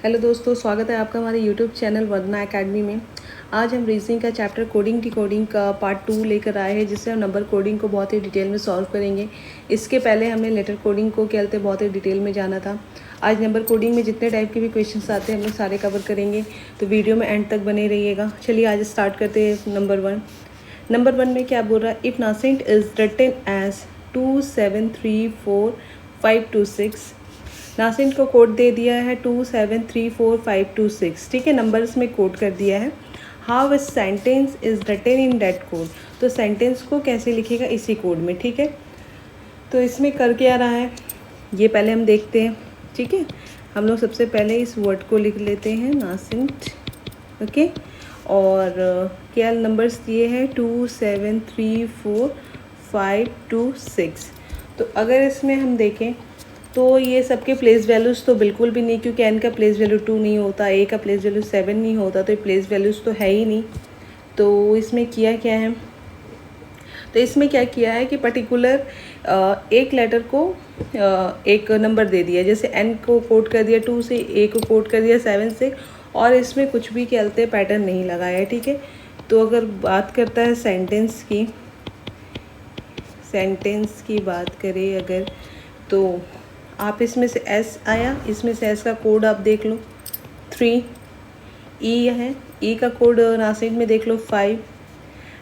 Hello दोस्तों, स्वागत है आपका हमारे यूट्यूब चैनल वंदना एकेडमी में। आज हम रीजनिंग का चैप्टर कोडिंग डिकोडिंग का पार्ट 2 लेकर आए हैं, जिससे हम नंबर कोडिंग को बहुत ही डिटेल में सॉल्व करेंगे। इसके पहले हमने लेटर कोडिंग को क्या कहते बहुत ही डिटेल में जाना था। आज नंबर कोडिंग में जितने टाइप के भी क्वेश्चन आते हैं हम लोग सारे कवर करेंगे, तो वीडियो में एंड तक बने रहिएगा। चलिए आज स्टार्ट करते हैं। नंबर वन में क्या बोल रहा है? If nascent is written as 2734 526। Nascent को कोड दे दिया है 2734 526, ठीक है, नंबर्स में कोड कर दिया है। How is sentence is written in that code, तो सेंटेंस को कैसे लिखेगा इसी कोड में, ठीक है। तो इसमें कर क्या रहा है ये पहले हम देखते हैं, ठीक है। हम लोग सबसे पहले इस वर्ड को लिख लेते हैं नासेंट, ओके। और क्या नंबर्स दिए हैं 2734 526। तो अगर इसमें हम देखें तो ये सबके प्लेस वैल्यूज़ तो बिल्कुल भी नहीं, क्योंकि एन का प्लेस वैल्यू 2 नहीं होता, ए का प्लेस वैल्यू 7 नहीं होता, तो ये प्लेस वैल्यूज़ तो है ही नहीं। तो इसमें किया क्या है, तो इसमें क्या किया है कि पर्टिकुलर एक लेटर को एक नंबर दे दिया। जैसे एन को कोड कर दिया 2 से, ए को कोड कर दिया 7 से, और इसमें कुछ भी कहते पैटर्न नहीं लगाया है, ठीक है। तो अगर बात करता है सेंटेंस की बात करें अगर, तो आप इसमें से एस आया, इसमें से एस का कोड आप देख लो 3, ई है, ई का कोड नासेंट में देख लो 5,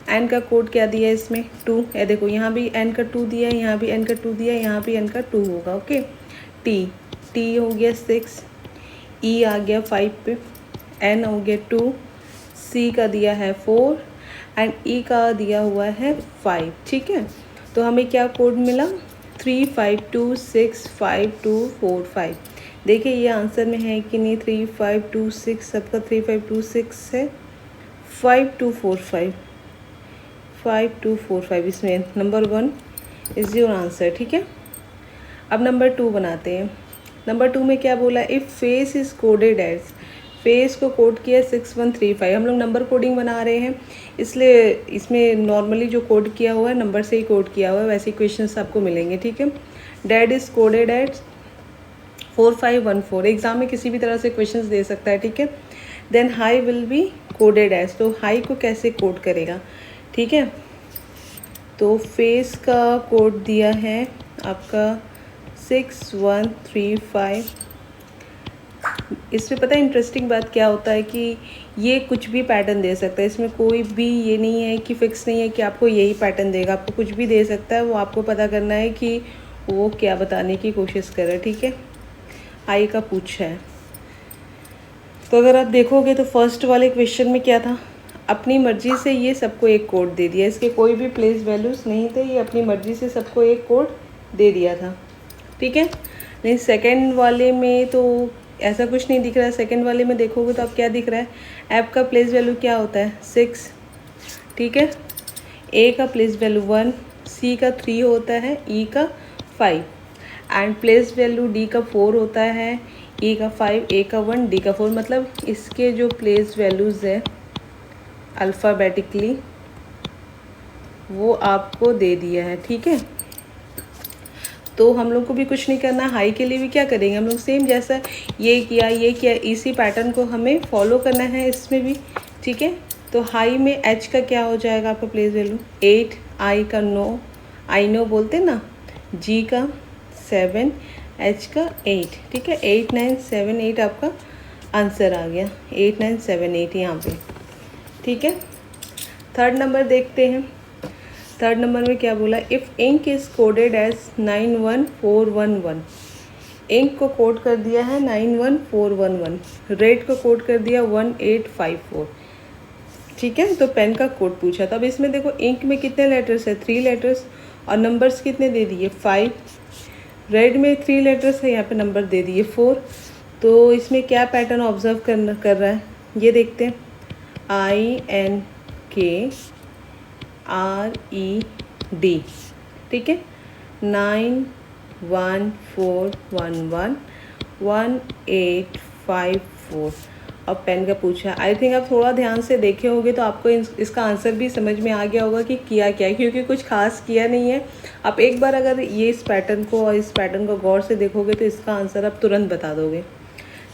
एन का कोड क्या दिया है इसमें 2, ये देखो यहाँ भी एन का 2 दिया है, यहाँ भी एन का 2 दिया है, यहाँ भी एन का 2 होगा, ओके। टी हो गया 6, ई आ गया 5 पे, एन हो गया 2, सी का दिया है 4 एंड ई का दिया हुआ है 5, ठीक है। तो हमें क्या कोड मिला 35265245। देखिए ये आंसर में है कि नहीं, 3526 सबका 3526 है, 5245 इसमें नंबर 1 इज़ योर आंसर, ठीक है। अब नंबर 2 बनाते हैं। नंबर 2 में क्या बोला? If face is coded as, face को कोड किया 6135। हम लोग नंबर कोडिंग बना रहे हैं, इसलिए इसमें नॉर्मली जो कोड किया हुआ है नंबर से ही कोड किया हुआ है, वैसे क्वेश्चंस आपको मिलेंगे, ठीक है। Dad is coded at 4514, exam में किसी भी तरह से क्वेश्चंस दे सकता है, ठीक है। Then high will be coded as, तो हाई को कैसे कोड करेगा, ठीक है। तो फेस का कोड दिया है आपका 6135। इसमें पता है इंटरेस्टिंग बात क्या होता है कि ये कुछ भी पैटर्न दे सकता है, इसमें कोई भी ये नहीं है कि फिक्स नहीं है कि आपको यही पैटर्न देगा, आपको कुछ भी दे सकता है। वो आपको पता करना है कि वो क्या बताने की कोशिश कर रहा है, ठीक है। आई का पूछा है, तो अगर आप देखोगे तो फर्स्ट वाले क्वेश्चन में क्या था, अपनी मर्जी से ये सबको एक कोड दे दिया, इसके कोई भी प्लेस वैल्यूज़ नहीं थे, ये अपनी मर्जी से सबको एक कोड दे दिया था, ठीक है। नहीं, सेकेंड वाले में तो ऐसा कुछ नहीं दिख रहा है। सेकंड वाले में देखोगे तो अब क्या दिख रहा है, ऐप का प्लेस वैल्यू क्या होता है 6, ठीक है। ए का प्लेस वैल्यू 1, सी का 3 होता है, ई का 5 एंड प्लेस वैल्यू डी का 4 होता है, ई का 5, ए का 1, डी का 4। मतलब इसके जो प्लेस वैल्यूज़ है अल्फ़ाबेटिकली वो आपको दे दिया है, ठीक है। तो हम लोग को भी कुछ नहीं करना। हाई के लिए भी क्या करेंगे हम लोग, सेम जैसा ये किया इसी पैटर्न को हमें फॉलो करना है इसमें भी, ठीक है। तो हाई में एच का क्या हो जाएगा आपका प्लेस वैल्यू 8, आई का 9, आई नो बोलते ना, जी का 7, एच का 8, ठीक है। 8 9 7 8 आपका आंसर आ गया, 8 9 7 8 यहाँ पे, ठीक है। थर्ड नंबर देखते हैं। थर्ड नंबर में क्या बोला, if ink is coded as 91411, ink को कोड कर दिया है 91411, रेड को कोड कर दिया 1854, ठीक है। तो पेन का कोड पूछा था। अब इसमें देखो इंक में कितने लेटर्स है 3 लेटर्स, और नंबर्स कितने दे दिए 5, रेड में 3 लेटर्स है, यहाँ पे नंबर दे दिए 4। तो इसमें क्या पैटर्न ऑब्जर्व कर रहा है ये देखते हैं, INKRED, ठीक है। 914111854। अब पेन का पूछा, आई थिंक आप थोड़ा ध्यान से देखे होंगे तो आपको इसका आंसर भी समझ में आ गया होगा कि किया क्या है, क्योंकि कुछ खास किया नहीं है। आप एक बार अगर ये इस पैटर्न को और इस पैटर्न को गौर से देखोगे तो इसका आंसर आप तुरंत बता दोगे।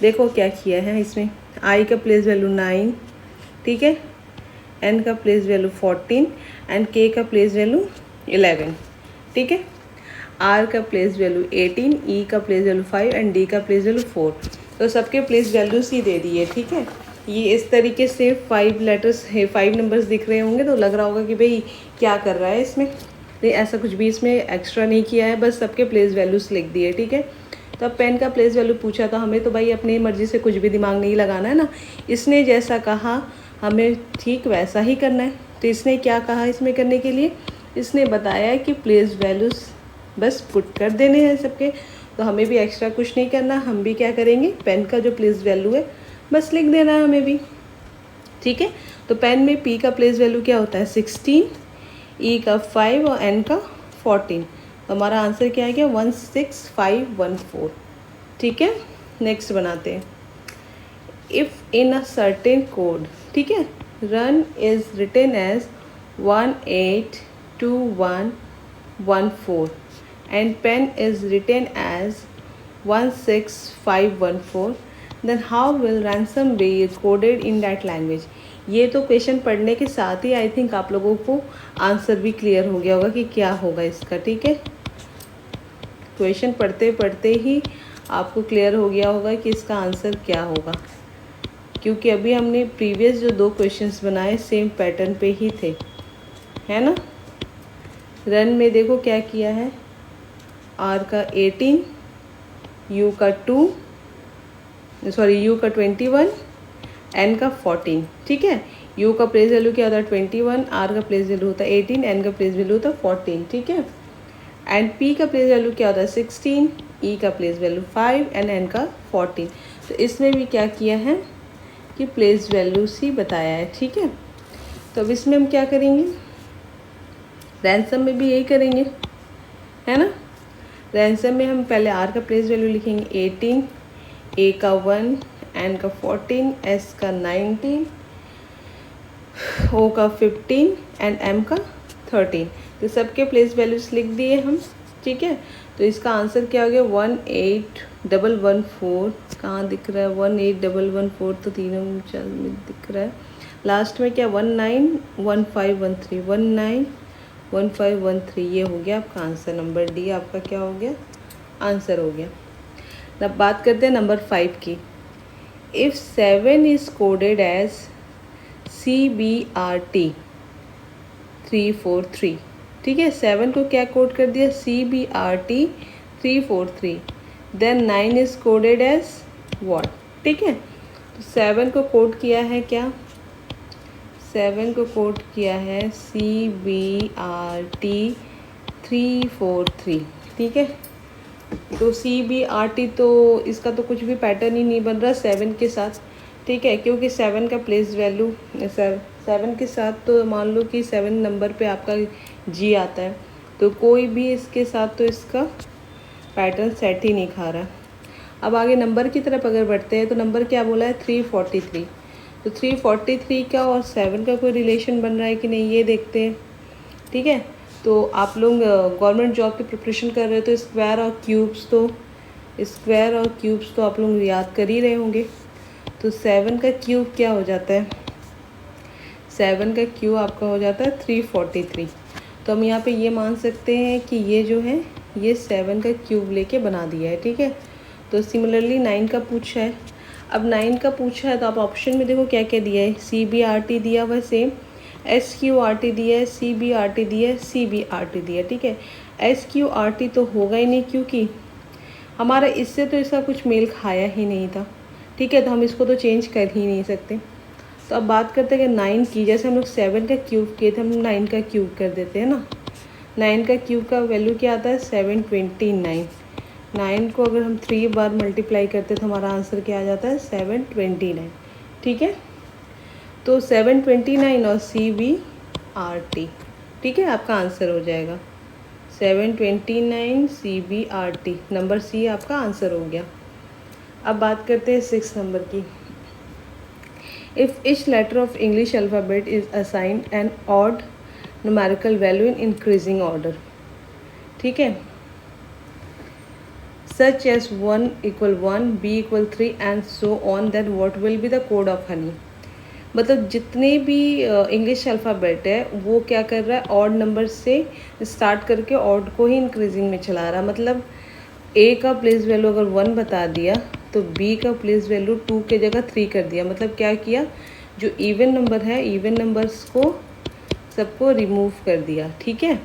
देखो क्या किया है इसमें, आई का प्लेस वैल्यू 9, ठीक है, एन का प्लेस वैल्यू 14 एंड के का प्लेस वैल्यू 11, ठीक है, आर का प्लेस वैल्यू 18, ई का प्लेस वैल्यू 5 एंड डी का प्लेस वैल्यू 4। तो सबके प्लेस वैल्यूज ही दे दिए, ठीक है। ये इस तरीके से 5 लेटर्स है, 5 नंबर्स दिख रहे होंगे तो लग रहा होगा कि भाई क्या कर रहा है इसमें, नहीं ऐसा कुछ भी इसमें एक्स्ट्रा नहीं किया है, बस सबके प्लेस वैल्यूज लिख दिए, ठीक है। तो अब पेन का प्लेस वैल्यू पूछा था हमें, तो भाई अपनी मर्जी से कुछ भी दिमाग नहीं लगाना है ना, इसने जैसा कहा हमें ठीक वैसा ही करना है। तो इसने क्या कहा इसमें करने के लिए, इसने बताया कि प्लेस वैल्यूज बस पुट कर देने हैं सबके, तो हमें भी एक्स्ट्रा कुछ नहीं करना, हम भी क्या करेंगे पेन का जो प्लेस वैल्यू है बस लिख देना है हमें भी, ठीक है। तो पेन में पी का प्लेस वैल्यू क्या होता है 16, ई का 5 और एन का 14। तो हमारा आंसर क्या है, क्या 16514, ठीक है। नेक्स्ट बनाते हैं, if in a certain code, ठीक है, run is written as 182114 and pen is written as 16514, then how will ransom be coded in that language। ये तो क्वेश्चन पढ़ने के साथ ही आई थिंक आप लोगों को आंसर भी क्लियर हो गया होगा कि क्या होगा इसका, ठीक है। क्वेश्चन पढ़ते पढ़ते ही आपको क्लियर हो गया होगा कि इसका आंसर क्या होगा, क्योंकि अभी हमने प्रीवियस जो 2 क्वेश्चंस बनाए सेम पैटर्न पे ही थे, है ना। रन में देखो क्या किया है, आर का 18, यू का 2, सॉरी यू का 21, एन का 14, ठीक है। यू का प्लेस वैल्यू क्या होता है 21, आर का प्लेस वैल्यू होता है 18, एन का प्लेस वैल्यू होता है 14, ठीक है। एंड पी का प्लेस वैल्यू क्या होता है 16, ई का प्लेस वैल्यू 5 एंड एन का 14। तो इसमें भी क्या किया है कि प्लेस वैल्यूज ही बताया है, ठीक है। तो अब इसमें हम क्या करेंगे, रैंसम में भी यही करेंगे, है ना। रैंसम में हम पहले आर का प्लेस वैल्यू लिखेंगे 18, ए का 1, एन का 14, एस का 19, ओ का 15 एंड एम का 13। तो सबके प्लेस वैल्यूज लिख दिए हम, ठीक है। तो इसका आंसर क्या हो गया 18114, कहाँ दिख रहा है 18114, तो तीनों में दिख रहा है, लास्ट में क्या 191513, 191513, ये हो गया आपका आंसर, नंबर डी आपका क्या हो गया आंसर हो गया। अब बात करते हैं नंबर 5 की, if 7 is coded as CBRT 343, ठीक है, 7 को क्या कोड कर दिया CBRT 343, then 9 is coded as what, ठीक है। तो 7 को कोड किया है क्या, 7 को कोड किया है CBRT 343, ठीक है। तो CBRT तो इसका तो कुछ भी पैटर्न ही नहीं बन रहा 7 के साथ, ठीक है, क्योंकि 7 का प्लेस वैल्यू 7 के साथ तो मान लो कि 7 नंबर पे आपका G आता है, तो कोई भी इसके साथ तो इसका पैटर्न सेट ही नहीं खा रहा। अब आगे नंबर की तरफ अगर बढ़ते हैं तो नंबर क्या बोला है 343, तो 343 का और 7 का कोई रिलेशन बन रहा है कि नहीं ये देखते हैं, ठीक है। तो आप लोग गवर्नमेंट जॉब की प्रिपरेशन कर रहे हो तो स्क्वायर और क्यूब्स तो आप लोग याद कर ही रहे होंगे। तो 7 का क्यूब क्या हो जाता है, 7 का क्यूब आपका हो जाता है 343। तो हम यहाँ पे ये मान सकते हैं कि ये जो है ये 7 का क्यूब लेके बना दिया है, ठीक है। तो सिमिलरली 9 का पूछा है, अब 9 का पूछा है तो आप ऑप्शन में देखो क्या क्या दिया है, CBRT दिया हुआ सेम, SQRT दिया है, CBRT दिया है, CBRT दिया है, ठीक है। SQRT तो होगा ही नहीं क्योंकि हमारा इससे तो इसका कुछ मेल खाया ही नहीं था, ठीक है, तो हम इसको तो चेंज कर ही नहीं सकते। तो अब बात करते हैं कि 9 की, जैसे हम लोग 7 का क्यूब किए थे हम 9 का क्यूब कर देते हैं ना। 9 का क्यूब का वैल्यू क्या आता है 729, 9 को अगर हम 3 बार मल्टीप्लाई करते तो हमारा आंसर क्या आ जाता है 729, ठीक है। तो 729 और CBRT, ठीक है, आपका आंसर हो जाएगा 729 CBRT, नंबर सी आपका आंसर हो गया। अब बात करते हैं 6 नंबर की, if each letter of English alphabet is assigned an odd numerical value in increasing order, ठीक है। such as 1 equal 1, b equal 3 and so on, then what will be the code of honey? मतलब जितने भी English alphabet है वो क्या कर रहा है, ऑड नंबर से स्टार्ट करके ऑड को ही इंक्रीजिंग में चला रहा है। मतलब ए का प्लेस वैल्यू अगर 1 बता दिया तो बी का प्लेस वैल्यू 2 के जगह 3 कर दिया। मतलब क्या किया, जो इवन नंबर है इवन नंबर्स को सबको रिमूव कर दिया। ठीक है,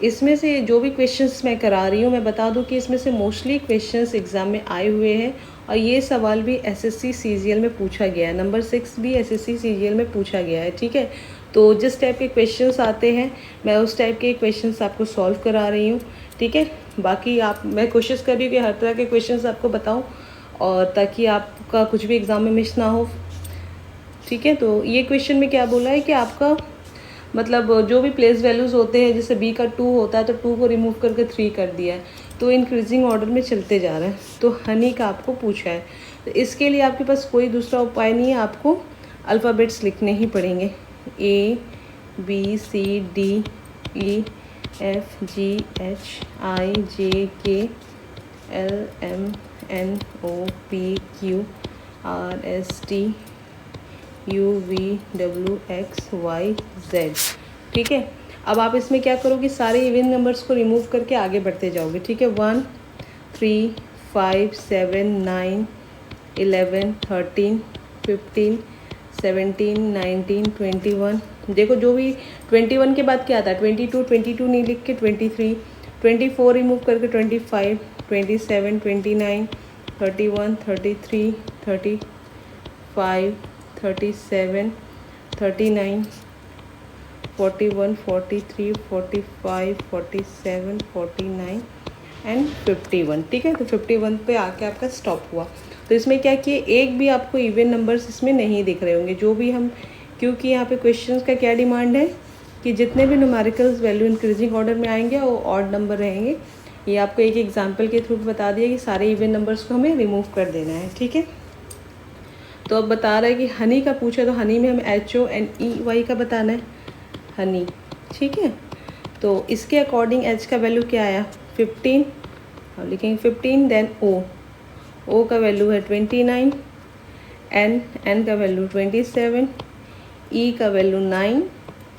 इसमें से जो भी क्वेश्चंस मैं करा रही हूँ मैं बता दूँ कि इसमें से मोस्टली क्वेश्चंस एग्ज़ाम में आए हुए हैं और ये सवाल भी एसएससी सीजीएल में पूछा गया है। नंबर 6 भी एसएससी सीजीएल में पूछा गया है। ठीक है, तो जिस टाइप के क्वेश्चंस आते हैं मैं उस टाइप के क्वेश्चंस आपको सॉल्व करा रही हूँ। ठीक है, बाकी मैं कोशिश कर रही हूँ कि हर तरह के क्वेश्चंस आपको बताऊँ और ताकि आपका कुछ भी एग्ज़ाम में मिस ना हो। ठीक है, तो ये क्वेश्चन में क्या बोला है कि आपका मतलब जो भी प्लेस वैल्यूज़ होते हैं, जैसे बी का 2 होता है तो 2 को रिमूव करके 3 कर दिया है, तो इंक्रीजिंग ऑर्डर में चलते जा रहे हैं। तो हनी का आपको पूछा है, तो इसके लिए आपके पास कोई दूसरा उपाय नहीं है, आपको अल्फ़ाबेट्स लिखने ही पड़ेंगे। A B C D E F G H I J K L M N O P Q R S T U V W X Y Z. ठीक है, अब आप इसमें क्या करोगे, सारे इवन नंबर्स को रिमूव करके आगे बढ़ते जाओगे। ठीक है, 1 3 5 7 9 11 13 15 17 19 21। देखो जो भी 21 के बाद क्या आता है, 22 नहीं लिख के 23, 24 रिमूव करके 25 27 29 31 33 35 37 39 41 43 45 47 49 एंड 51। ठीक है, तो 51 पे आके आपका स्टॉप हुआ। तो इसमें क्या किए, एक भी आपको इवन नंबर्स इसमें नहीं दिख रहे होंगे जो भी हम, क्योंकि यहाँ पे क्वेश्चंस का क्या डिमांड है कि जितने भी न्यूमेरिकल्स वैल्यू इंक्रीजिंग ऑर्डर में आएंगे वो ऑड नंबर रहेंगे। ये आपको एक एग्जाम्पल के थ्रू बता दिया कि सारे इवन नंबर्स को हमें रिमूव कर देना है। ठीक है, तो अब बता रहा है कि हनी का पूछा, तो हनी में हमें HONEY का बताना है, हनी। ठीक है, तो इसके अकॉर्डिंग H का वैल्यू क्या आया 15, अब लिखेंगे 15, देन O का वैल्यू है 29, N का वैल्यू 27, E का value 9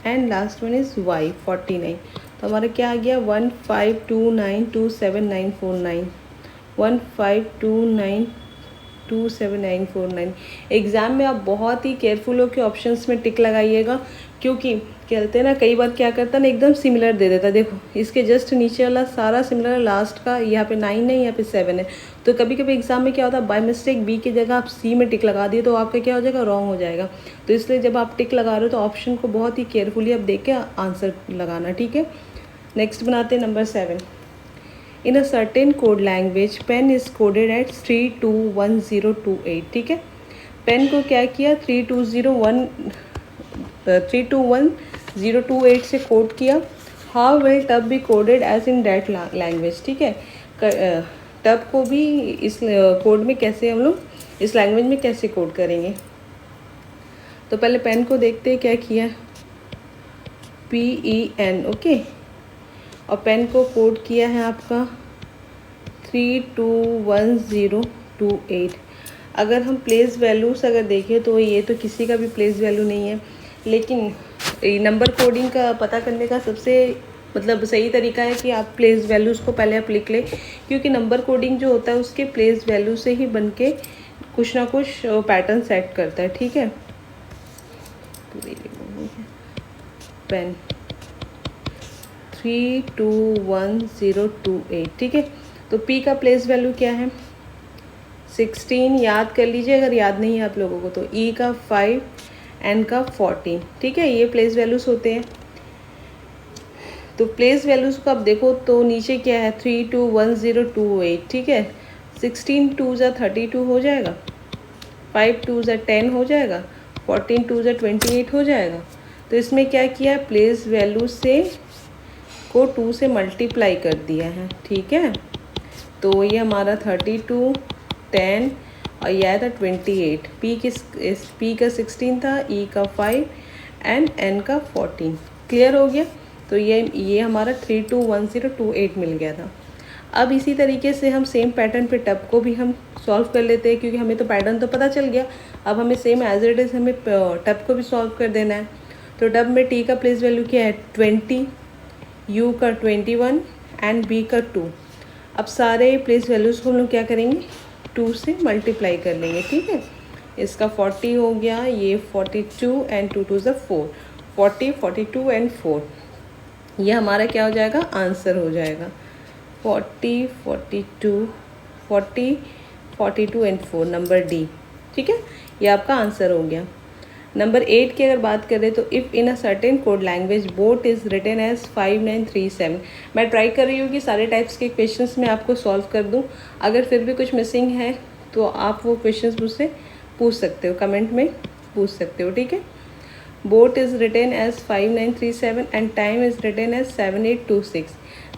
and last one is Y 49। तो हमारा क्या आ गया 1529274949, 1529274949। एग्ज़ाम में आप बहुत ही केयरफुल हो के ऑप्शंस में टिक लगाइएगा, क्योंकि कहते हैं ना कई बार क्या करता है ना एकदम सिमिलर दे देता है। देखो इसके जस्ट नीचे वाला सारा सिमिलर है, लास्ट का यहाँ पे 9 है, यहाँ पे 7 है। तो कभी कभी एग्जाम में क्या होता है, बाय मिस्टेक बी की जगह आप सी में टिक लगा दिए तो आपका क्या हो जाएगा, रॉन्ग हो जाएगा। तो इसलिए जब आप टिक लगा रहे हो तो ऑप्शन को बहुत ही केयरफुली आप देख के आंसर लगाना। ठीक है, नेक्स्ट बनाते हैं number 7। In a certain code language pen is coded at 321028। ठीक है, पेन को क्या किया 321028 से कोड किया। How will tub be coded as in that language. ठीक है, टब को भी इस कोड में कैसे हम लोग इस लैंग्वेज में कैसे कोड करेंगे। तो पहले पेन को देखते हैं क्या किया, PEN। ओके, और पेन को कोड किया है आपका 321028। अगर हम प्लेस वैल्यूज़ अगर देखें तो ये तो किसी का भी प्लेस वैल्यू नहीं है, लेकिन नंबर कोडिंग का पता करने का सबसे मतलब सही तरीका है कि आप प्लेस वैल्यूज़ को पहले आप लिख लें, क्योंकि नंबर कोडिंग जो होता है उसके प्लेस वैल्यू से ही बन के कुछ ना कुछ पैटर्न सेट करता है। ठीक है, पेन 321028। ठीक है, तो P का प्लेस वैल्यू क्या है 16, याद कर लीजिए अगर याद नहीं है आप लोगों को। तो E का 5, N का 14। ठीक है, ये प्लेस वैल्यूज़ होते हैं। तो प्लेस वैल्यूज़ को आप देखो तो नीचे क्या है 321028। ठीक है, 16 2 ज़ा 32 हो जाएगा, 5 2 ज़ा 10 हो जाएगा, 14 2 ज़ा 28 हो जाएगा। तो इसमें क्या किया, प्लेस वैल्यू से को 2 से मल्टीप्लाई कर दिया है। ठीक है, तो ये हमारा 32 10 और यह आया था 28। P का 16 था, E का 5 एंड N का 14। क्लियर हो गया। तो ये हमारा 321028 मिल गया था। अब इसी तरीके से हम सेम पैटर्न पे टब को भी हम सॉल्व कर लेते हैं, क्योंकि हमें तो पैटर्न तो पता चल गया। अब हमें सेम एज इट इज़ हमें टब को भी सॉल्व कर देना है। तो टब में टी का प्लेस वैल्यू क्या है 20, यू का 21 एंड बी का 2। अब सारे प्लेस वैल्यूज़ को हम लोग क्या करेंगे 2 से मल्टीप्लाई कर लेंगे, ठीक है। इसका 40 हो गया, ये 42 एंड 2 2 4, 40 42 एंड 4। ये हमारा क्या हो जाएगा आंसर हो जाएगा 40 42 40 42 एंड 4, नंबर डी, ठीक है। ये आपका आंसर हो गया। नंबर 8 की अगर बात करें तो if in a certain code language boat is written as 5937। मैं ट्राई कर रही हूँ कि सारे टाइप्स के क्वेश्चंस मैं आपको सॉल्व कर दूँ। अगर फिर भी कुछ मिसिंग है तो आप वो क्वेश्चंस मुझसे पूछ सकते हो, कमेंट में पूछ सकते हो, ठीक है। Boat is written as 5937 and time is written as 7826,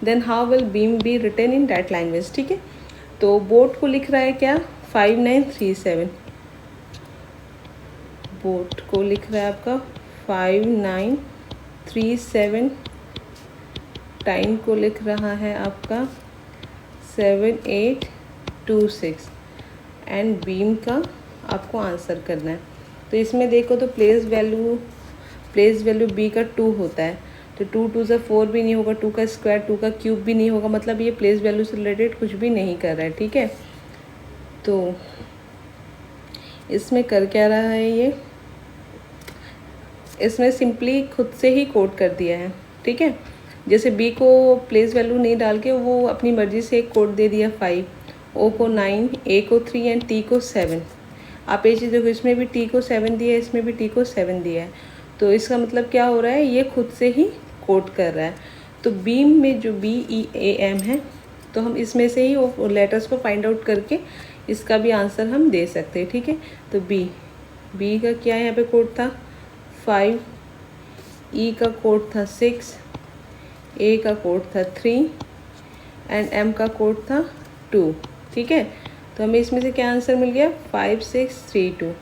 then how will beam be written in that language, ठीक है। तो बोट को लिख रहा है क्या 5937, बोट को लिख रहा है आपका 5937, टाइम को लिख रहा है आपका 7826 एंड बीम का आपको आंसर करना है। तो इसमें देखो तो प्लेस वैल्यू बी का 2 होता है, तो 2 2 से 4 भी नहीं होगा, 2 का स्क्वायर 2 का क्यूब भी नहीं होगा, मतलब ये प्लेस वैल्यू से रिलेटेड कुछ भी नहीं कर रहा है, ठीक है। तो इसमें कर क्या रहा है ये, इसमें सिंपली खुद से ही कोड कर दिया है, ठीक है। जैसे बी को प्लेस वैल्यू नहीं डाल के वो अपनी मर्ज़ी से एक कोड दे दिया 5, ओ को 9, ए को 3 एंड टी को 7। आप ये चीज़ देखो, इसमें भी टी को 7 दिया है, इसमें भी टी को 7 दिया है, तो इसका मतलब क्या हो रहा है ये खुद से ही कोड कर रहा है। तो बीम में जो BEAM है, तो हम इसमें से ही वो लेटर्स को फाइंड आउट करके इसका भी आंसर हम दे सकते हैं, ठीक है। तो बी का क्या यहाँ पे कोड था 5, ई का कोड था 6, ए का कोड था 3 एंड एम का कोड था 2, ठीक है। तो हमें इसमें से क्या आंसर मिल गया 5632,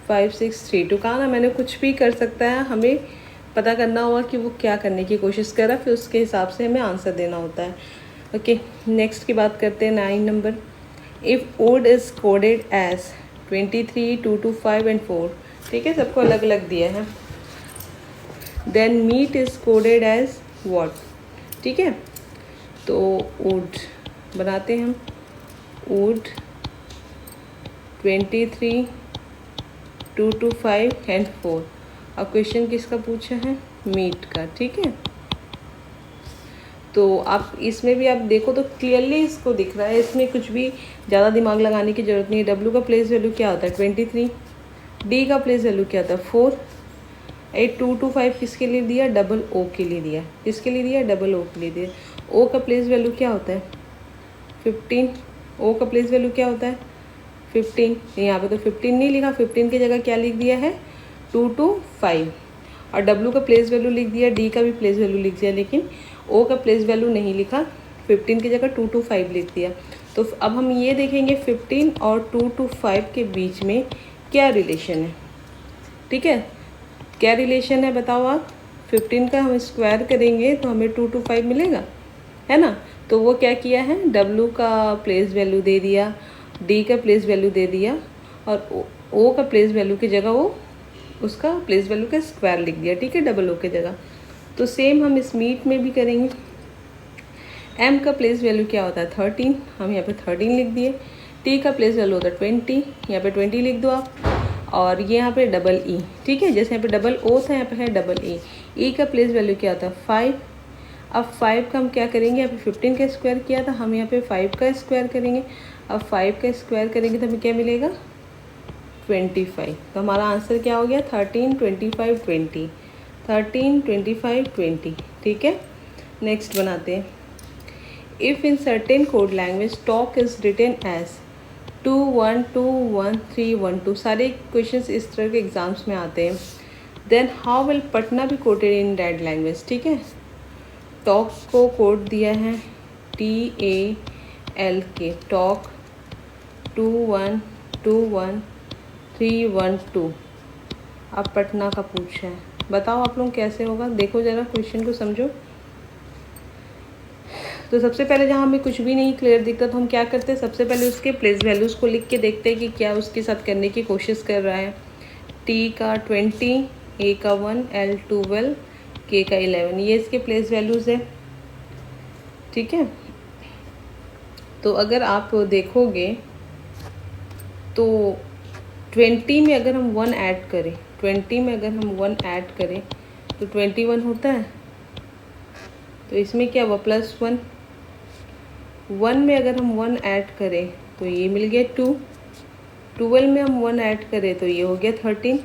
5632। कहा ना मैंने कुछ भी कर सकता है, हमें पता करना होगा कि वो क्या करने की कोशिश कर रहा है, फिर उसके हिसाब से हमें आंसर देना होता है। ओके, नेक्स्ट की बात करते हैं 9 number. If wood is coded as 23 2 2 5 and 4, ठीक है, सबको अलग अलग दिया है। Then meet is coded as what, ठीक है। तो वुड बनाते हैं हम, वुड 23 2 2 5 एंड 4। अब क्वेश्चन किसका पूछा है मीट का, ठीक है। तो आप इसमें भी आप देखो तो क्लियरली इसको दिख रहा है, इसमें कुछ भी ज़्यादा दिमाग लगाने की ज़रूरत नहीं है। डब्ल्यू का प्लेस वैल्यू क्या होता है 23, डी का प्लेस वैल्यू क्या होता है 4, 8 2 2 5 किसके लिए दिया डबल ओ के लिए दिया, किसके लिए दिया डबल ओ के लिए दिया। ओ का प्लेस वैल्यू क्या होता है 15, ओ का प्लेस वैल्यू क्या होता है 15, यहाँ पे तो 15 नहीं लिखा, 15 की जगह क्या लिख दिया है 2 2 5, और डब्ल्यू का प्लेस वैल्यू लिख दिया, डी का भी प्लेस वैल्यू लिख दिया, लेकिन ओ का प्लेस वैल्यू नहीं लिखा, 15 की जगह 2 2 5 लिख दिया। तो अब हम ये देखेंगे 15 और 2 2 5 के बीच में क्या रिलेशन है, ठीक है। क्या रिलेशन है बताओ आप, 15 का हम स्क्वायर करेंगे तो हमें 2 2 5 मिलेगा, है ना। तो वो क्या किया है डब्ल्यू का प्लेस वैल्यू दे दिया, डी का प्लेस वैल्यू दे दिया, और ओ का प्लेस वैल्यू की जगह वो उसका प्लेस वैल्यू का स्क्वायर लिख दिया, ठीक है, डबल ओ की जगह। तो सेम हम इस मीट में भी करेंगे। एम का प्लेस वैल्यू क्या होता है 13, हम यहाँ पे 13 लिख दिए। टी का प्लेस वैल्यू होता है 20, यहाँ पे 20 लिख दो आप, और ये यहाँ पे डबल ई, ठीक है, जैसे यहाँ पे डबल ओ था यहाँ पे है डबल ई। ई का प्लेस वैल्यू क्या होता है 5। अब 5 का हम क्या करेंगे, यहाँ पे 15 का स्क्वायर किया था, हम यहाँ पे 5 का स्क्वायर करेंगे। अब 5 का स्क्वायर करेंगे तो हमें क्या मिलेगा 25। तो हमारा आंसर क्या हो गया 13 25 20, 13 25 20, ठीक है। नेक्स्ट बनाते हैं। If in certain code language talk is written as 2 1 2 1 3 1 2, सारे क्वेश्चंस इस तरह के एग्जाम्स में आते हैं। देन हाउ विल पटना भी कोडेड इन दैट लैंग्वेज, ठीक है। टॉक को कोड दिया है TALK, टॉक 2 1 2 1 3 1 2। अब पटना का पूछा है, बताओ आप लोग कैसे होगा, देखो ज़रा क्वेश्चन को समझो। तो सबसे पहले जहाँ हमें कुछ भी नहीं क्लियर दिखता तो हम क्या करते हैं, सबसे पहले उसके प्लेस वैल्यूज़ को लिख के देखते हैं कि क्या उसके साथ करने की कोशिश कर रहा है। टी का 20, ए का 1, एल 12, के का 11, ये इसके प्लेस वैल्यूज़ है। ठीक है, तो अगर आप देखोगे तो 20 में अगर हम 1 ऐड करें, 20 में अगर हम 1 ऐड करें तो 21 होता है। तो इसमें क्या हुआ, +1। 1 में अगर हम 1 ऐड करें तो ये मिल गया 2। 12 में हम 1 ऐड करें तो ये हो गया 13।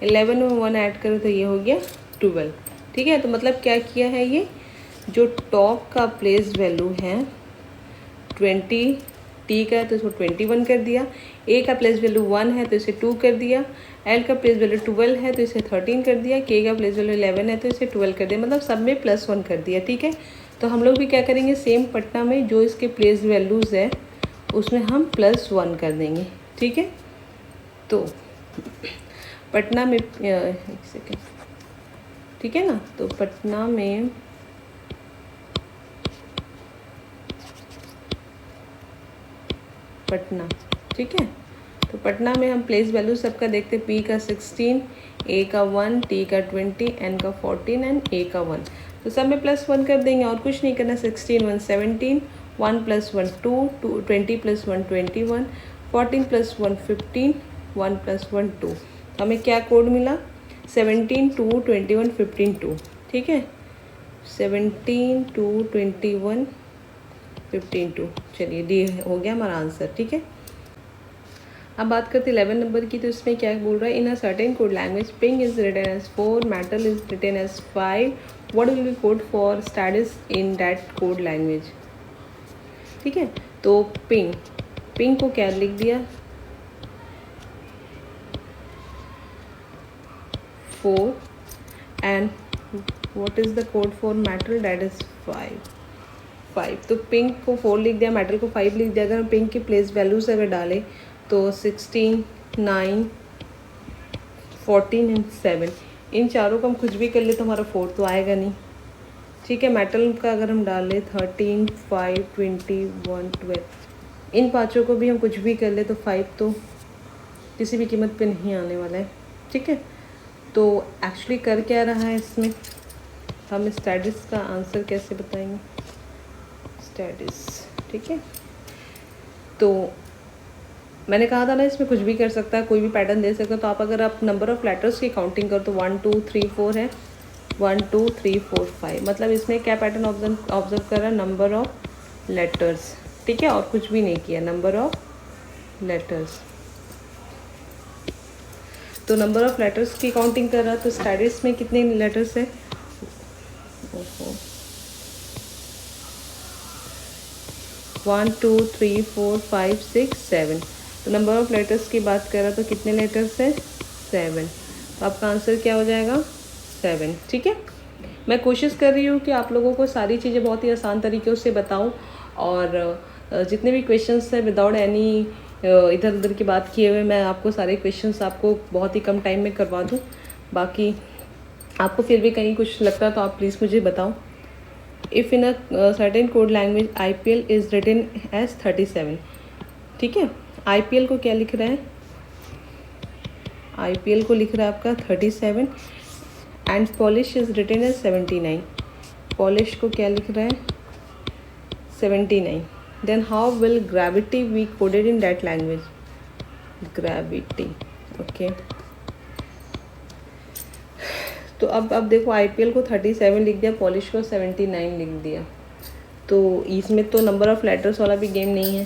11 में 1 ऐड करें तो ये हो गया 12। ठीक है, तो मतलब क्या किया है, ये जो टॉप का प्लेस वैल्यू है 20, टी का तो इसको 21 कर दिया, ए का प्लेस वैल्यू 1 है तो इसे 2 कर दिया, एल का प्लेस वैल्यू 12 है तो इसे 13 कर दिया, के का प्लेस वैल्यू 11 है तो इसे 12 कर दिया, मतलब सब में +1 कर दिया। ठीक है, तो हम लोग भी क्या करेंगे, सेम पटना में जो इसके प्लेस वैल्यूज़ है उसमें हम +1 कर देंगे। ठीक है, तो पटना में एक सेकेंड, ठीक है ना, तो पटना में पटना, ठीक है, तो पटना में हम प्लेस वैल्यू सबका देखते हैं। पी का 16, ए का 1, टी का 20, एन का 14 एंड ए का 1, तो सब में +1 कर देंगे और कुछ नहीं करना। 16 1 17, 1 + 1 2, 20 + 1 21, 14 + 1 15, 1 + 1 2, तो हमें क्या कोड मिला, 17 2 21 15 2। ठीक है, 17 2 21 15 2, चलिए डी हो गया हमारा आंसर। ठीक है, अब बात करते हैं 11 नंबर की, तो इसमें क्या बोल रहा है, in a certain code language pink is written as 4, metal is written as 5, what will be code for status in that code language. ठीक है, तो पिंक को क्या लिख दिया, 4 and what is the code for metal, that is 5। तो pink को 4 लिख दिया, मेटल को 5 लिख दिया। अगर हम पिंक की प्लेस वैल्यूज अगर डालें तो 16 9 14 एंड 7, इन चारों को हम कुछ भी कर ले तो हमारा 4 तो आएगा नहीं। ठीक है, मेटल का अगर हम डालें 13 5 21 12, इन पाँचों को भी हम कुछ भी कर ले तो 5 तो किसी भी कीमत पे नहीं आने वाला है। ठीक है, तो एक्चुअली कर क्या रहा है इसमें, हम स्टैटिस का आंसर कैसे बताएंगे, स्टैटिस। ठीक है, तो मैंने कहा था ना इसमें कुछ भी कर सकता है, कोई भी पैटर्न दे सकता है। तो आप अगर आप नंबर ऑफ़ लेटर्स की काउंटिंग करो तो 1 2 3 4 है, 1 2 3 4 5, मतलब इसमें क्या पैटर्न ऑब्जर्व कर रहा है, नंबर ऑफ लेटर्स। ठीक है, और कुछ भी नहीं किया, नंबर ऑफ लेटर्स। तो नंबर ऑफ लेटर्स की काउंटिंग कर रहा है, तो स्टैटिस में कितने लेटर्स है, 1 2 3 4 5 6 7, तो नंबर ऑफ लेटर्स की बात कर रहा तो कितने लेटर्स है, 7, तो आपका आंसर क्या हो जाएगा, 7। ठीक है, मैं कोशिश कर रही हूँ कि आप लोगों को सारी चीज़ें बहुत ही आसान तरीक़े से बताऊँ, और जितने भी क्वेश्चंस हैं विदाउट एनी इधर उधर की बात किए हुए मैं आपको सारे क्वेश्चंस आपको बहुत ही कम टाइम में करवा दूँ। बाकी आपको फिर भी कहीं कुछ लगता है तो आप प्लीज़ मुझे बताओ। If in a certain code language IPL is written as 37। ठीक है, IPL को क्या लिख रहा है, IPL को लिख रहा है आपका 37 and polish is written as 79। Polish को क्या लिख रहा है, 79। Then how will gravity be coded in that language, gravity. Okay, तो अब देखो IPL को 37 लिख दिया, पॉलिश को 79 लिख दिया, तो इसमें तो नंबर ऑफ़ लेटर्स वाला भी गेम नहीं है।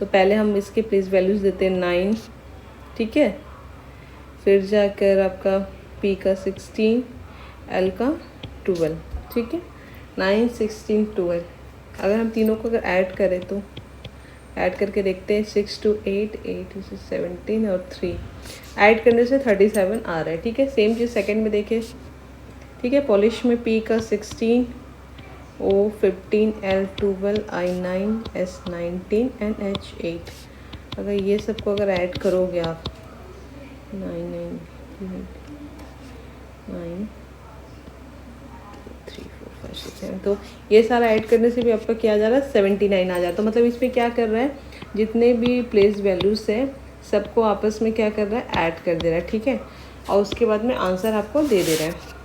तो पहले हम इसके प्लेस वैल्यूज़ देते हैं 9। ठीक है, फिर जाकर आपका P का 16, L का 12। ठीक है, 9 16 12, अगर हम तीनों को अगर ऐड करें तो ऐड करके देखते हैं, 6 2 8 8 17 और 3, ऐड करने से 37 आ रहा है। ठीक है, सेम चीज़ सेकंड में देखें। ठीक है, पॉलिश में P का 16, O 15, L 12, I 9, S 19 and H 8, अगर ये सबको अगर ऐड करोगे आप 9 9 3 4 तो ये सारा ऐड करने से भी आपका क्या आ जा रहा है 79 आ जाता है। तो मतलब इसमें क्या कर रहा है, जितने भी प्लेस वैल्यूज़ है सबको आपस में क्या कर रहा है, ऐड कर दे रहा है, ठीक है। और उसके बाद में आंसर आपको दे दे रहा है।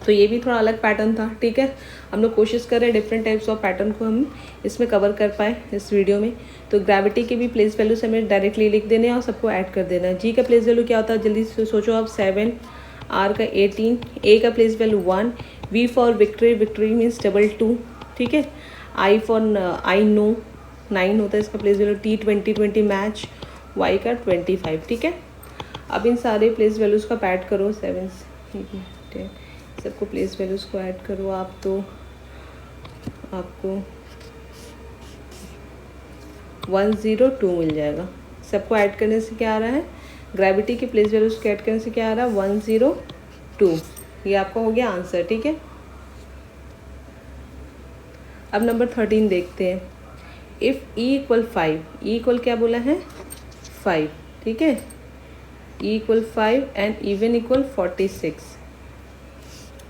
तो ये भी थोड़ा अलग पैटर्न था, ठीक है। हम लोग कोशिश कर रहे हैं डिफरेंट टाइप्स ऑफ पैटर्न को हम इसमें कवर कर पाए इस वीडियो में। तो ग्रेविटी के भी प्लेस वैल्यूज हमें डायरेक्टली लिख देने हैं और सबको ऐड कर देना है। जी का प्लेस वैल्यू क्या होता है, जल्दी से सोचो आप, 7, आर का 18, ए का place value 1, V for victory, victory means 2, ठीक है। आई फॉर आई नो 9 होता है इसका place value, T 20 match, Y का 25, ठीक है। अब इन सारे प्लेस वैल्यूज़ का ऐड करो, 7, 10 सबको प्लेस वैल्यूज़ को ऐड करो आप, तो आपको 102 मिल जाएगा। सबको ऐड करने से क्या आ रहा है, ग्रेविटी की प्लेस वैल्यूज़ को ऐड करने से क्या आ रहा है, 102। ये आपका हो गया आंसर, ठीक है। अब नंबर 13 देखते हैं। If E equal 5, E equal क्या बोला है, 5, ठीक है। E equal 5 and even equal 46।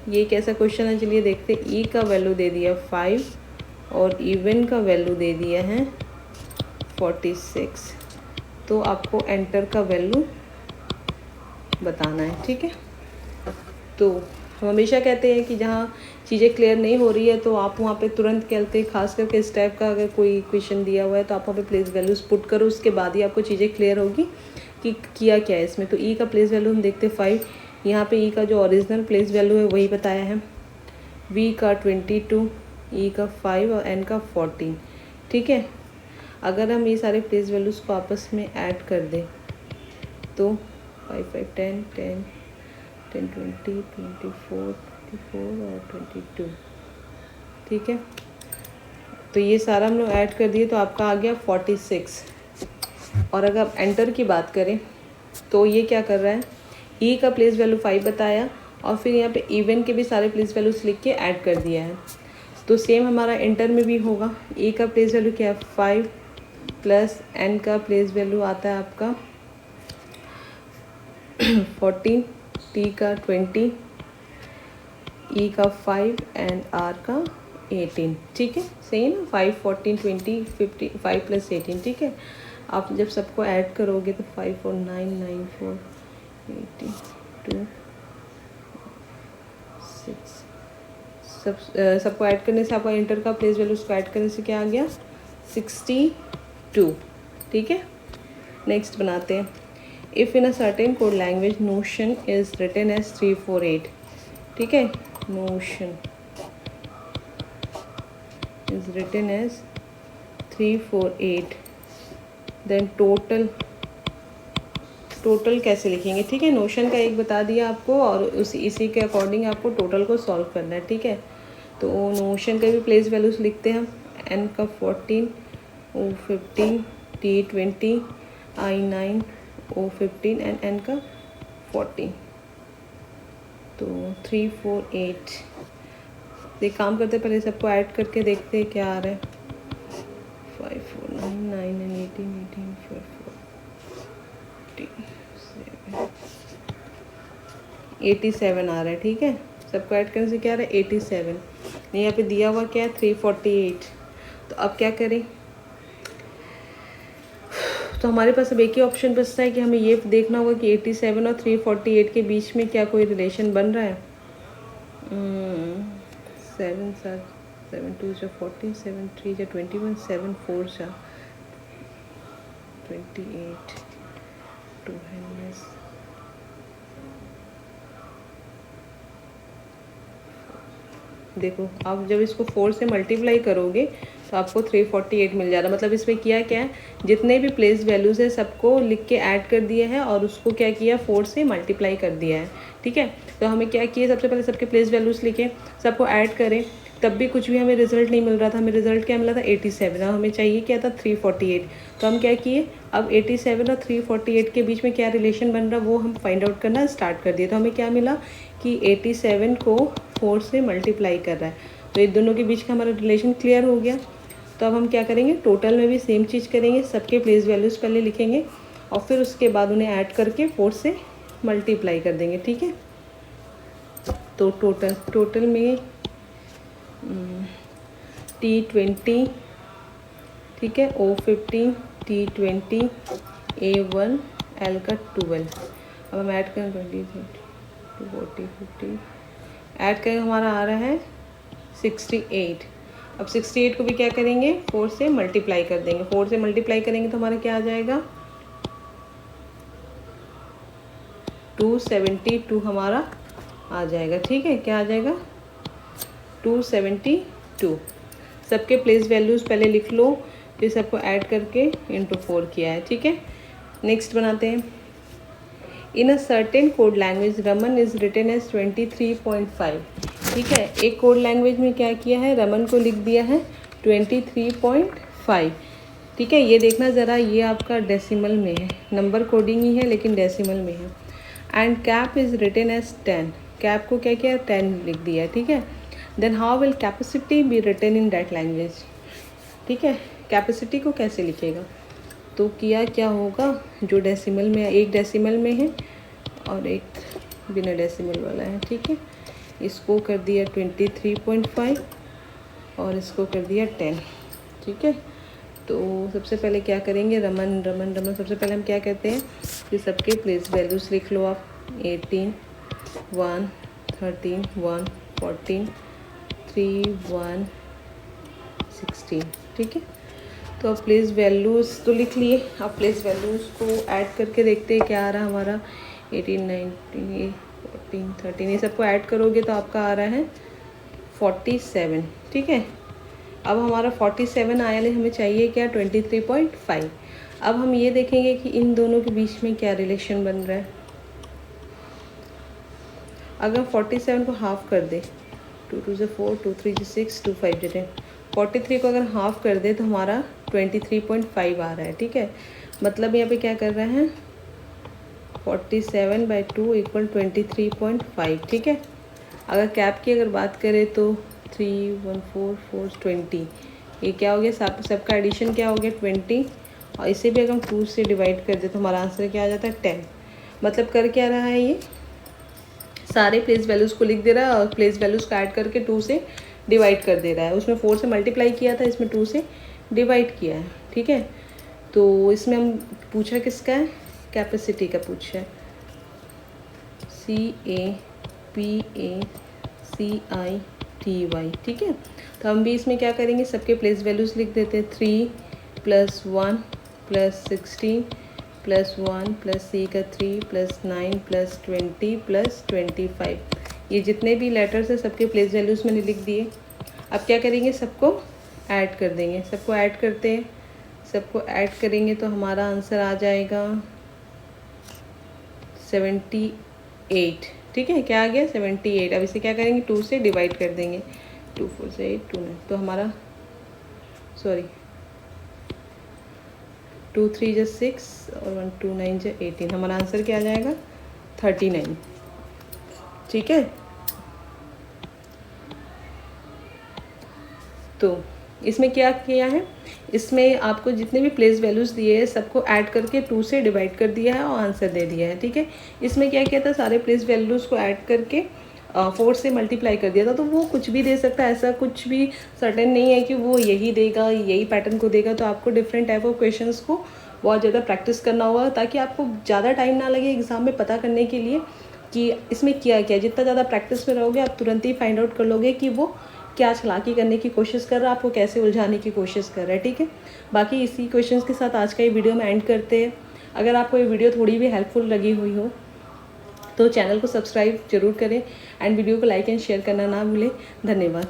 ये कैसा क्वेश्चन है, चलिए देखते हैं। ई का वैल्यू दे दिया 5 और इवन का वैल्यू दे दिया है 46। तो आपको एंटर का वैल्यू बताना है, ठीक है। तो हम हमेशा कहते हैं कि जहाँ चीज़ें क्लियर नहीं हो रही है तो आप वहाँ पे तुरंत कहते हैं, खास करके इस टाइप का अगर कोई क्वेश्चन दिया हुआ है तो आप वहाँ पे प्लेस वैल्यूज़ पुट करो, उसके बाद ही आपको चीज़ें क्लियर होगी कि किया क्या है इसमें। तो ई का प्लेस वैल्यू हम देखते हैं 5, यहाँ पे ई का जो ओरिजिनल प्लेस वैल्यू है वही बताया है, वी का 22, ई का 5 और एन का 14, ठीक है। अगर हम ये सारे प्लेस वैल्यूज़ को आपस में ऐड कर दें तो 5, 5, 10, 10, 10, 20, 24, 24 और 22, ठीक है। तो ये सारा हम लोग ऐड कर दिए तो आपका आ गया 46। और अगर आप एंटर की बात करें तो ये क्या कर रहा है, ई का प्लेस वैल्यू 5 बताया और फिर यहाँ पे इवन के भी सारे प्लेस वैल्यूज लिख के ऐड कर दिया है। तो सेम हमारा एंटर में भी होगा। ई का प्लेस वैल्यू क्या है, 5 प्लस एन का प्लेस वैल्यू आता है आपका 14, टी का 20, ई का 5 एंड आर का 18, ठीक है। सही है ना, 5, 14, 20, 50, 5 प्लस 18, ठीक है। आप जब सबको ऐड करोगे तो 5 और 9, 9, 4, 82, 6 सबको ऐड करने से आपका इंटर का प्लेस वैल्यू उसको ऐड करने से क्या आ गया, 62, ठीक है। नेक्स्ट बनाते हैं। If in a certain code language notion is written as 348, ठीक है। Notion is written as 348, then total कैसे लिखेंगे, ठीक है। नोशन का एक बता दिया आपको और इसी के अकॉर्डिंग आपको टोटल को सॉल्व करना है, ठीक है। तो नोशन का भी प्लेस वैल्यूज लिखते हैं हम, एन का 14, O 15, T 20, I 9, O 15 and N का 14। तो 348 एक काम करते पहले सबको ऐड करके देखते हैं क्या आ रहा है। 5, 4, 9, 9 एंड 18, 18, 4, 87 आ रहा है, ठीक है। सबको ऐड करने से क्या आ रहा है, 87। यहाँ पे दिया हुआ क्या है, 348। तो अब क्या करें, तो हमारे पास अब एक ही ऑप्शन बचता है कि हमें ये देखना होगा कि 87 और 348 के बीच में क्या कोई रिलेशन बन रहा है। 7 2 14, 7 3 21, 7 4 28, 2 देखो आप जब इसको 4 से मल्टीप्लाई करोगे तो आपको 348 मिल जा रहा है। मतलब इसमें किया क्या है, जितने भी प्लेस वैल्यूज़ है सबको लिख के ऐड कर दिया है और उसको क्या किया, 4 से मल्टीप्लाई कर दिया है, ठीक है। तो हमें क्या किया, सबसे पहले सबके प्लेस वैल्यूज़ लिखे, सबको ऐड करें, तब भी कुछ भी हमें रिजल्ट नहीं मिल रहा था। हमें रिजल्ट क्या मिला था, 87, और हमें चाहिए क्या था, 348। तो हम क्या किए, अब 87 और 348 के बीच में क्या रिलेशन बन रहा है वो हम फाइंड आउट करना स्टार्ट कर दिए। तो हमें क्या मिला कि 87 को 4 से मल्टीप्लाई कर रहा है, तो ये दोनों के बीच का हमारा रिलेशन क्लियर हो गया। तो अब हम क्या करेंगे, टोटल में भी सेम चीज़ करेंगे, सबके प्लेस वैल्यूज़ पहले लिखेंगे और फिर उसके बाद उन्हें ऐड करके 4 से मल्टीप्लाई कर देंगे, ठीक है। तो टोटल में T20, ठीक है, O15, T20, A1, L का 12। अब हम ऐड करें 20, 40, 50, ऐड करें हमारा आ रहा है 68। अब 68 को भी क्या करेंगे, 4 से मल्टीप्लाई कर देंगे। 4 से मल्टीप्लाई करेंगे तो हमारा क्या आ जाएगा, 272 हमारा आ जाएगा। ठीक है, क्या आ जाएगा, 272। सबके प्लेस वैल्यूज़ पहले लिख लो, फिर सबको ऐड करके इंटू 4 किया है। ठीक है, नेक्स्ट बनाते हैं। In a certain code language Raman is written as 23.5। ठीक है, एक कोड लैंग्वेज में क्या किया है, रमन को लिख दिया है 23.5। ठीक है, ये देखना ज़रा, ये आपका डेसिमल में है, नंबर कोडिंग ही है लेकिन डेसिमल में है। And cap is written as 10। Cap को क्या किया, 10 लिख दिया। ठीक है, then how will capacity be written in that language. ठीक है, कैपेसिटी को कैसे लिखेगा, तो किया क्या होगा, जो डेसिमल में, एक डेसिमल में है और एक बिना डेसिमल वाला है। ठीक है, इसको कर दिया 23.5 और इसको कर दिया 10। ठीक है, तो सबसे पहले क्या करेंगे, रमन रमन रमन, सबसे पहले हम क्या कहते हैं कि सबके प्लेस वैल्यूज़ लिख लो आप। 18, 1, 13, 1, 14, 3, 1, 16। ठीक है, तो अब प्लेस वैल्यूज़ तो लिख लिए। अब प्लेस वैल्यूज़ को ऐड करके देखते हैं क्या आ रहा है हमारा। 18, 19, 14, 13, ये सबको ऐड करोगे तो आपका आ रहा है 47। ठीक है, अब हमारा 47 आया, लेकिन हमें चाहिए क्या, 23.5। अब हम ये देखेंगे कि इन दोनों के बीच में क्या रिलेशन बन रहा है। अगर 47 को हाफ कर दे, 2 2 से 4, 2 3 से 6, 2 5 10, 43 को अगर हाफ कर दे तो हमारा 23.5 आ रहा है। ठीक है, मतलब यहाँ पे क्या कर रहे हैं, 47/2 = 23.5। ठीक है, अगर कैप की अगर बात करें तो 3, 1, 4, 4, 20, ये क्या हो गया, सबका एडिशन क्या हो गया, 20। और इसे भी अगर हम 2 से डिवाइड कर दे तो हमारा आंसर क्या आ जाता है, 10। मतलब कर क्या रहा है, ये सारे प्लेस वैल्यूज़ को लिख दे रहा है और प्लेस वैल्यूज़ को ऐड करके 2 से डिवाइड कर दे रहा है। उसमें 4 से मल्टीप्लाई किया था, इसमें 2 से डिवाइड किया है। ठीक है, तो इसमें हम पूछा किसका है, कैपेसिटी का पूछा है, CAPACITY। ठीक है, तो हम भी इसमें क्या करेंगे, सबके प्लेस वैल्यूज़ लिख देते हैं। 3 + 1 + 16 + 1 + C का 3 + 9 + 20 + 25। ये जितने भी लेटर्स हैं सबके प्लेस वैल्यूज़ मैंने लिख दिए। अब क्या करेंगे, सबको ऐड कर देंगे। सबको ऐड करते हैं, सबको ऐड करेंगे तो हमारा आंसर आ जाएगा 78। ठीक है, क्या आ गया, 78। अब इसे क्या करेंगे, 2 से डिवाइड कर देंगे। 2 4 से 8, 2 9, तो हमारा 2 3 = 6 और 1 2 9 = 18। हमारा आंसर क्या आ जाएगा, 39। ठीक है, तो इसमें क्या किया है, इसमें आपको जितने भी प्लेस वैल्यूज़ दिए हैं सबको ऐड करके 2 से डिवाइड कर दिया है और आंसर दे दिया है। ठीक है, इसमें क्या किया था, सारे प्लेस वैल्यूज़ को ऐड करके 4 से मल्टीप्लाई कर दिया था। तो वो कुछ भी दे सकता है, ऐसा कुछ भी सर्टेन नहीं है कि वो यही देगा, यही पैटर्न को देगा। तो आपको डिफरेंट टाइप ऑफ क्वेश्चंस को बहुत ज़्यादा प्रैक्टिस करना होगा, ताकि आपको ज़्यादा टाइम ना लगे एग्ज़ाम में पता करने के लिए कि इसमें क्या क्या। जितना ज़्यादा प्रैक्टिस में रहोगे आप तुरंत ही फाइंड आउट कर लोगे कि वो क्या चालाकी करने की कोशिश कर रहा है, आपको कैसे उलझाने की कोशिश कर रहा है। ठीक है, बाकी इसी क्वेश्चंस के साथ आज का ये वीडियो में एंड करते हैं। अगर आपको ये वीडियो थोड़ी भी हेल्पफुल लगी हुई हो तो चैनल को सब्सक्राइब जरूर करें एंड वीडियो को लाइक एंड शेयर करना ना भूलें। धन्यवाद।